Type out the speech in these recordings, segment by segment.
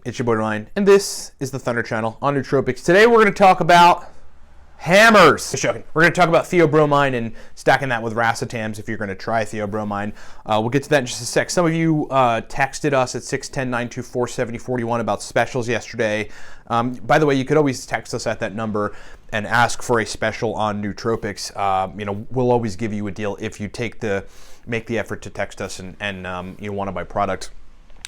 It's your boy Ryan, and this is the Thunder Channel on Nootropics. Today we're going to talk about hammers. We're going to talk about Theobromine and stacking that with racetams if you're going to try Theobromine. We'll get to that in just a sec. Some of you texted us at 610-924-7041 about specials yesterday. By the way, you could always text us at that number and ask for a special on Nootropics. We'll always give you a deal if you make the effort to text us and you want to buy product.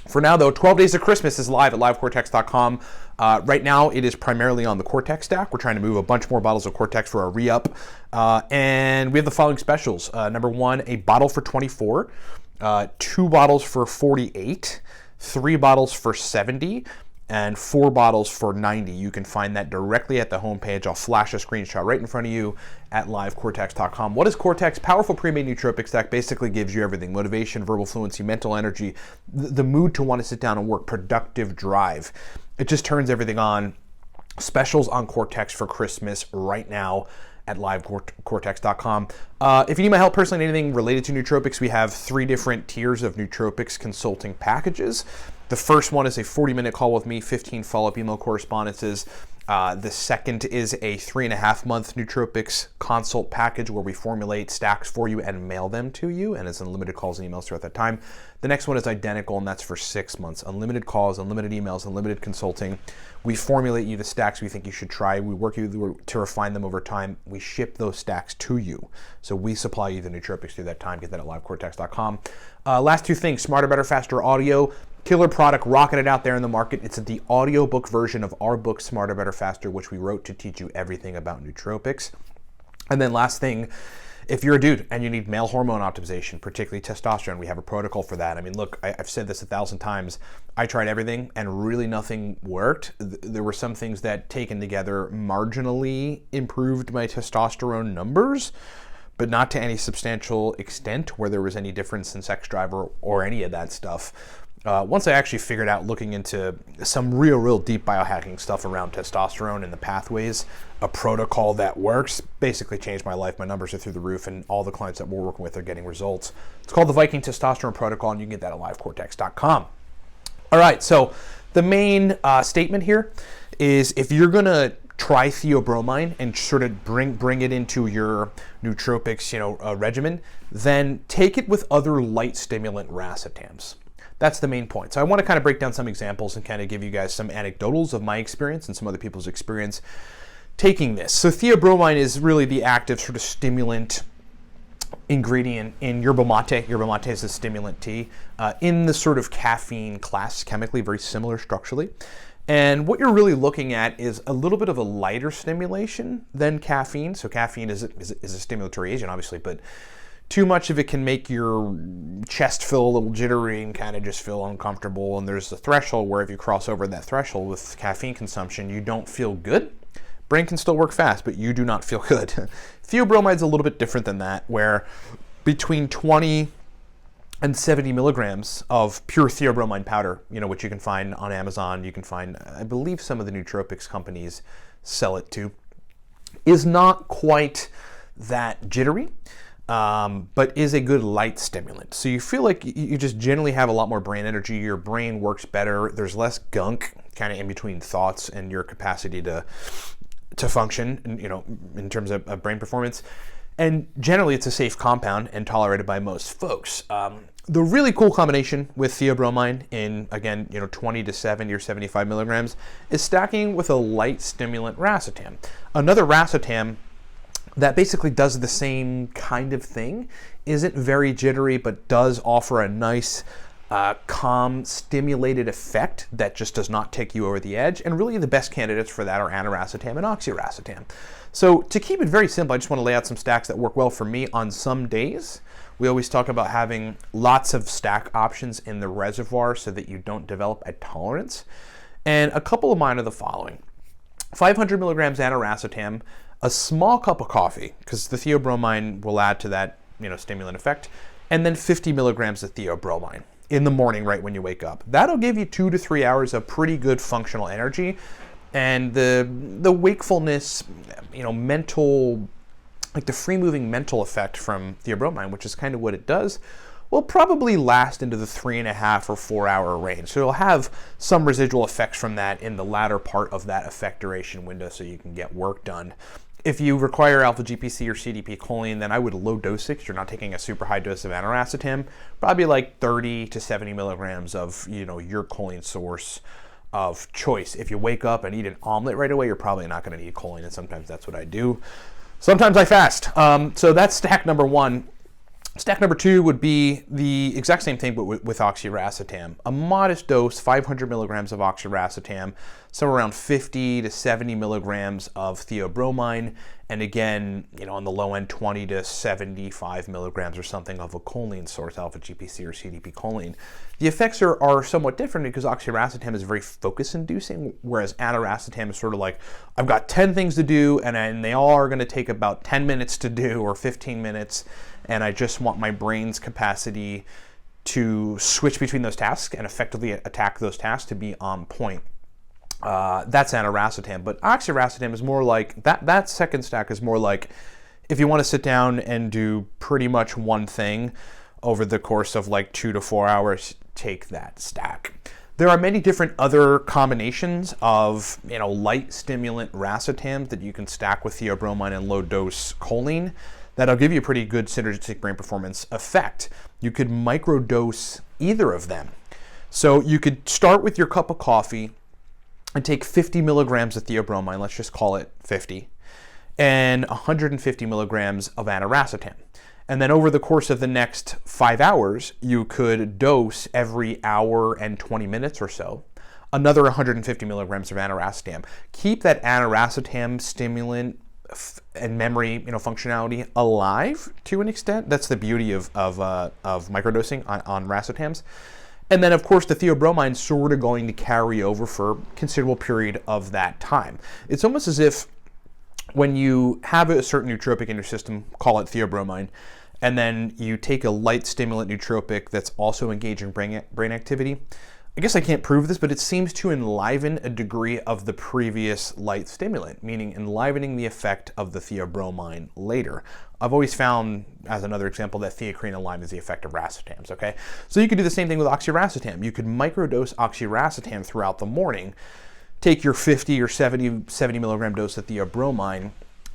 For now, though, 12 Days of Christmas is live at livecortex.com. Right now, it is primarily on the Cortex stack. We're trying to move a bunch more bottles of Cortex for a re-up. And we have the following specials. Number one, a bottle for $24, 2 bottles for $48, 3 bottles for $70, and 4 bottles for $90. You can find that directly at the homepage. I'll flash a screenshot right in front of you at livecortex.com. What is Cortex? Powerful pre-made nootropic stack. Basically gives you everything: motivation, verbal fluency, mental energy, the mood to want to sit down and work, productive drive. It just turns everything on. Specials on Cortex for Christmas right now at livecortex.com. If you need my help personally in anything related to nootropics, we have 3 different tiers of nootropics consulting packages. The first one is a 40-minute call with me, 15 follow-up email correspondences. The second is a 3.5-month nootropics consult package where we formulate stacks for you and mail them to you, and it's unlimited calls and emails throughout that time. The next one is identical, and that's for 6 months. Unlimited calls, unlimited emails, unlimited consulting. We formulate you the stacks we think you should try. We work you to refine them over time. We ship those stacks to you. So we supply you the nootropics through that time. Get that at livecortex.com. Last 2 things: Smarter, Better, Faster audio. Killer product, rocking it out there in the market. It's the audiobook version of our book, Smarter, Better, Faster, which we wrote to teach you everything about nootropics. And then last thing, if you're a dude and you need male hormone optimization, particularly testosterone, we have a protocol for that. I mean, look, I've said this 1,000 times. I tried everything and really nothing worked. There were some things that taken together marginally improved my testosterone numbers, but not to any substantial extent where there was any difference in sex drive or any of that stuff. Once I actually figured out, looking into some real deep biohacking stuff around testosterone and the pathways, a protocol that works, basically changed my life. My numbers are through the roof, and all the clients that we're working with are getting results. It's called the Viking Testosterone Protocol, and you can get that at livecortex.com. All right, so the main statement here is if you're going to try Theobromine and sort of bring it into your nootropics regimen, then take it with other light stimulant racetams. That's the main point. So I want to kind of break down some examples and kind of give you guys some anecdotals of my experience and some other people's experience taking this. So Theobromine is really the active sort of stimulant ingredient in yerba mate. Yerba mate is a stimulant tea in the sort of caffeine class, chemically very similar structurally. And what you're really looking at is a little bit of a lighter stimulation than caffeine. So caffeine is a stimulatory agent, obviously, but too much of it can make your chest feel a little jittery and kind of just feel uncomfortable. And there's a threshold where if you cross over that threshold with caffeine consumption, you don't feel good. Brain can still work fast, but you do not feel good. Theobromine is a little bit different than that, where between 20 and 70 milligrams of pure Theobromine powder, which you can find on Amazon, you can find, I believe some of the nootropics companies sell it too, is not quite that jittery. But is a good light stimulant. So you feel like you just generally have a lot more brain energy. Your brain works better. There's less gunk kind of in between thoughts and your capacity to function, in terms of brain performance. And generally it's a safe compound and tolerated by most folks. The really cool combination with Theobromine in, again, 20 to 70 or 75 milligrams is stacking with a light stimulant racetam. Another racetam that basically does the same kind of thing, isn't very jittery, but does offer a nice, calm, stimulated effect that just does not take you over the edge. And really the best candidates for that are aniracetam and oxiracetam. So to keep it very simple, I just want to lay out some stacks that work well for me on some days. We always talk about having lots of stack options in the reservoir so that you don't develop a tolerance. And a couple of mine are the following: 500 milligrams aniracetam, a small cup of coffee, because the Theobromine will add to that, stimulant effect, and then 50 milligrams of Theobromine in the morning right when you wake up. That'll give you 2 to 3 hours of pretty good functional energy, and the wakefulness, mental, like the free moving mental effect from Theobromine, which is kind of what it does, will probably last into the 3.5 or 4 hour range. So you'll have some residual effects from that in the latter part of that effect duration window so you can get work done. If you require alpha GPC or CDP choline, then I would low dose it because you're not taking a super high dose of aniracetam, probably like 30 to 70 milligrams of, your choline source of choice. If you wake up and eat an omelet right away, you're probably not going to need choline, and sometimes that's what I do. Sometimes I fast. So that's stack number one. Stack number two would be the exact same thing, but with oxiracetam. A modest dose, 500 milligrams of oxiracetam, somewhere around 50 to 70 milligrams of theobromine, and again, on the low end, 20 to 75 milligrams or something of a choline source, alpha GPC or CDP choline. The effects are somewhat different because oxiracetam is very focus-inducing, whereas aniracetam is sort of like, I've got 10 things to do, and they all are going to take about 10 minutes to do or 15 minutes, and I just want my brain's capacity to switch between those tasks and effectively attack those tasks to be on point. That's aniracetam, but oxiracetam is more like, that second stack is more like if you want to sit down and do pretty much one thing over the course of like 2 to 4 hours, take that stack. There are many different other combinations of light stimulant racetams that you can stack with theobromine and low dose choline that'll give you a pretty good synergistic brain performance effect. You could microdose either of them. So you could start with your cup of coffee and take 50 milligrams of theobromine, let's just call it 50, and 150 milligrams of aniracetam. And then over the course of the next 5 hours, you could dose every hour and 20 minutes or so, another 150 milligrams of aniracetam. Keep that aniracetam stimulant and memory functionality alive to an extent. That's the beauty of microdosing on racetams. And then, of course, the theobromine is sort of going to carry over for a considerable period of that time. It's almost as if when you have a certain nootropic in your system, call it theobromine, and then you take a light stimulant nootropic that's also engaging brain activity. I guess I can't prove this, but it seems to enliven a degree of the previous light stimulant, meaning enlivening the effect of the theobromine later. I've always found, as another example, that theocrine enlivens the effect of racetams, okay? So you could do the same thing with oxiracetam. You could microdose oxiracetam throughout the morning, take your 50 or 70 milligram dose of theobromine,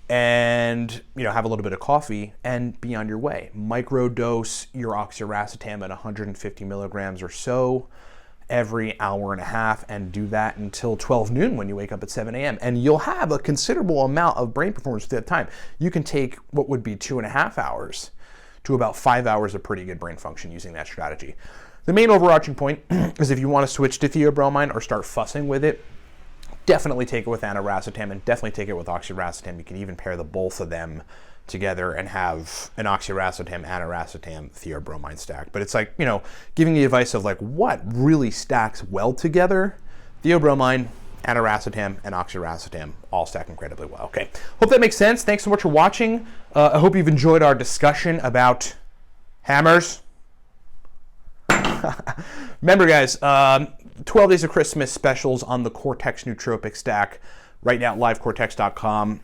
and have a little bit of coffee and be on your way. Microdose your oxiracetam at 150 milligrams or so every hour and a half, and do that until 12 noon when you wake up at 7 a.m. And you'll have a considerable amount of brain performance at that time. You can take what would be 2.5 hours to about 5 hours of pretty good brain function using that strategy. The main overarching point is if you want to switch to theobromine or start fussing with it, definitely take it with aniracetam and definitely take it with oxiracetam. You can even pair the both of them together and have an oxiracetam, aniracetam, theobromine stack. But it's like, giving the advice of like what really stacks well together. Theobromine, aniracetam, and oxiracetam all stack incredibly well. Okay, hope that makes sense. Thanks so much for watching. I hope you've enjoyed our discussion about hammers. Remember, guys, 12 Days of Christmas specials on the Cortex Nootropic stack right now at livecortex.com.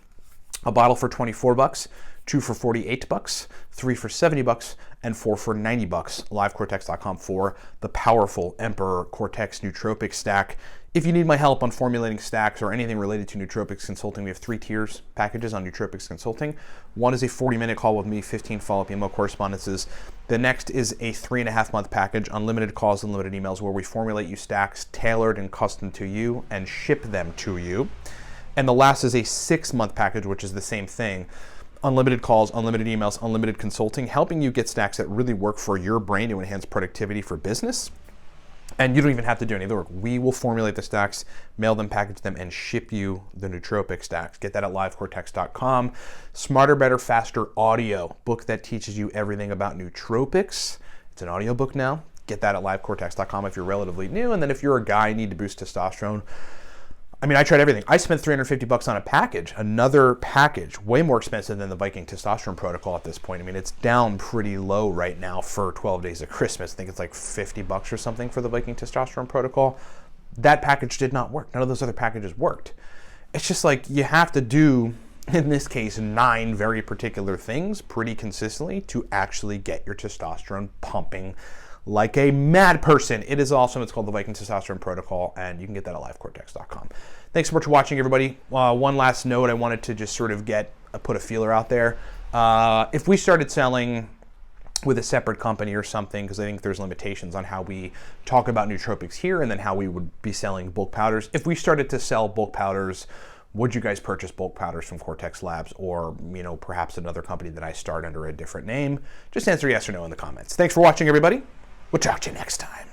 A bottle for $24, 2 for $48, 3 for $70, and 4 for $90. livecortex.com for the powerful Emperor Cortex Nootropic stack. If you need my help on formulating stacks or anything related to Nootropics Consulting, we have 3 tiers packages on Nootropics Consulting. One is a 40-minute call with me, 15 follow-up email correspondences. The next is a 3.5-month package, unlimited calls, unlimited emails, where we formulate you stacks tailored and custom to you and ship them to you. And the last is a 6-month package, which is the same thing. Unlimited calls, unlimited emails, unlimited consulting, helping you get stacks that really work for your brain to enhance productivity for business. And you don't even have to do any of the work. We will formulate the stacks, mail them, package them, and ship you the nootropic stacks. Get that at livecortex.com. Smarter, Better, Faster Audio, book that teaches you everything about nootropics. It's an audio book now. Get that at livecortex.com if you're relatively new. And then if you're a guy, need to boost testosterone. I mean, I tried everything. I spent $350 on a package, another package, way more expensive than the Viking Testosterone Protocol at this point. I mean, it's down pretty low right now for 12 Days of Christmas. I think it's like $50 or something for the Viking Testosterone Protocol. That package did not work. None of those other packages worked. It's just like you have to do in this case, 9 very particular things pretty consistently to actually get your testosterone pumping like a mad person. It is awesome. It's called the Viking Testosterone Protocol, and you can get that at livecortex.com. Thanks so much for watching, everybody. One last note, I wanted to just sort of put a feeler out there. If we started selling with a separate company or something, because I think there's limitations on how we talk about nootropics here and then how we would be selling bulk powders. If we started to sell bulk powders, would you guys purchase bulk powders from Cortex Labs or, perhaps another company that I start under a different name? Just answer yes or no in the comments. Thanks for watching, everybody. We'll talk to you next time.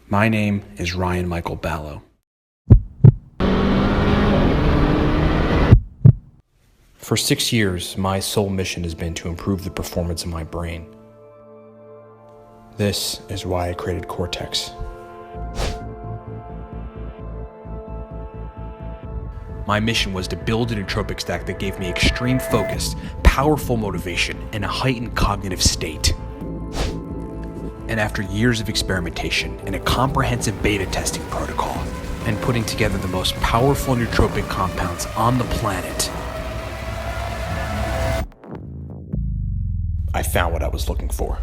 My name is Ryan Michael Ballo. For 6 years, my sole mission has been to improve the performance of my brain. This is why I created Cortex. My mission was to build a nootropic stack that gave me extreme focus, powerful motivation, and a heightened cognitive state. And after years of experimentation and a comprehensive beta testing protocol, and putting together the most powerful nootropic compounds on the planet, I found what I was looking for.